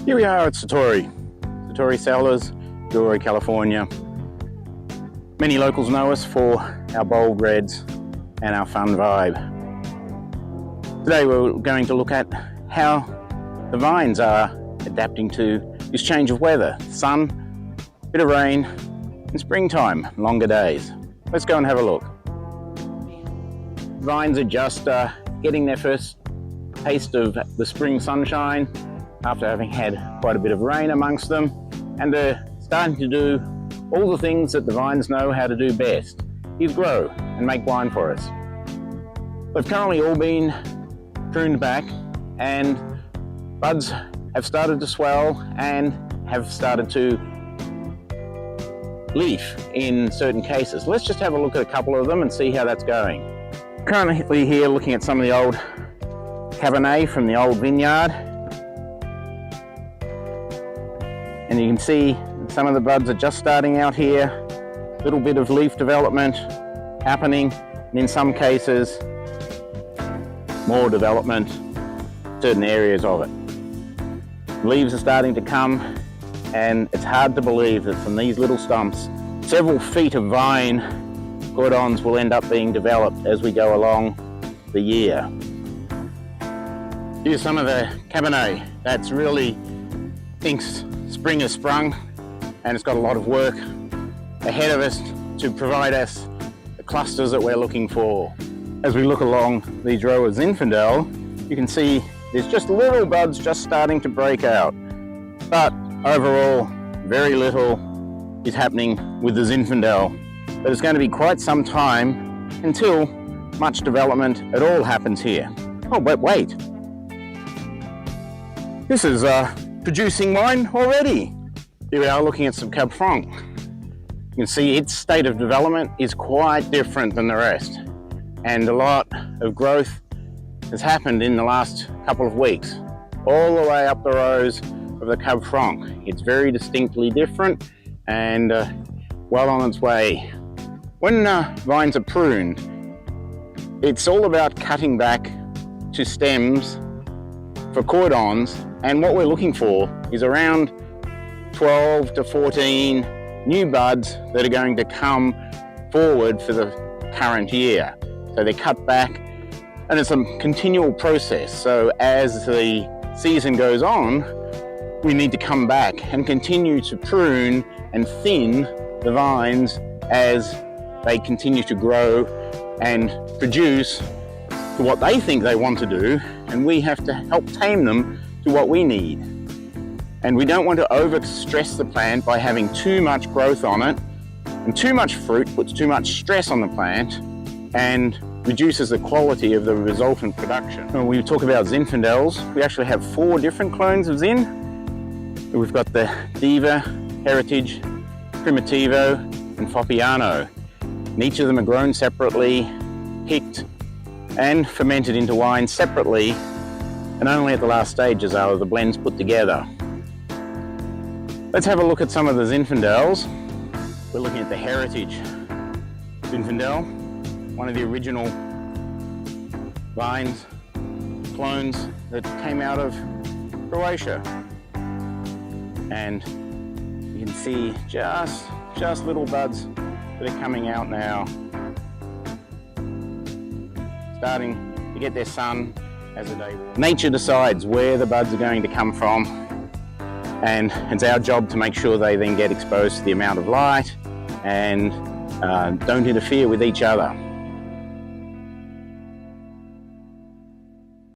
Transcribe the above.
Here we are at Satori Cellars, Gilroy, California. Many locals know us for our bold reds and our fun vibe. Today we're going to look at how the vines are adapting to this change of weather. Sun, bit of rain, and springtime, longer days. Let's go and have a look. Vines are just getting their first taste of the spring sunshine after having had quite a bit of rain amongst them, and they're starting to do all the things that the vines know how to do best, is grow and make wine for us. They've currently all been pruned back and buds have started to swell and have started to leaf in certain cases. Let's just have a look at a couple of them and see how that's going. Currently here looking at some of the old Cabernet from the old vineyard. And you can see some of the buds are just starting out here. A little bit of leaf development happening, and in some cases, more development, certain areas of it. Leaves are starting to come, and it's hard to believe that from these little stumps, several feet of vine cordons will end up being developed as we go along the year. Here's some of the Cabernet that's really thinks spring has sprung, and it's got a lot of work ahead of us to provide us the clusters that we're looking for. As we look along these row of Zinfandel, you can see there's just little buds just starting to break out. But overall, very little is happening with the Zinfandel. But it's going to be quite some time until much development at all happens here. Oh, but wait. This is producing wine already. Here we are looking at some Cab Franc. You can see its state of development is quite different than the rest. And a lot of growth has happened in the last couple of weeks, all the way up the rows of the Cab Franc. It's very distinctly different and well on its way. When vines are pruned, it's all about cutting back to stems for cordons, and what we're looking for is around 12 to 14 new buds that are going to come forward for the current year. So they're cut back, and it's a continual process. So as the season goes on, we need to come back and continue to prune and thin the vines as they continue to grow and produce to what they think they want to do, and we have to help tame them to what we need. And we don't want to overstress the plant by having too much growth on it, and too much fruit puts too much stress on the plant and reduces the quality of the resultant production. When we talk about Zinfandels, we actually have 4 different clones of Zin. We've got the Diva, Heritage, Primitivo, and Foppiano. And each of them are grown separately, picked, and fermented into wine separately, and only at the last stages are the blends put together. Let's have a look at some of the Zinfandels. We're looking at the Heritage Zinfandel, one of the original vines, clones that came out of Croatia. And you can see just little buds that are coming out now, starting to get their sun as the day warms. Nature decides where the buds are going to come from, and it's our job to make sure they then get exposed to the amount of light and don't interfere with each other.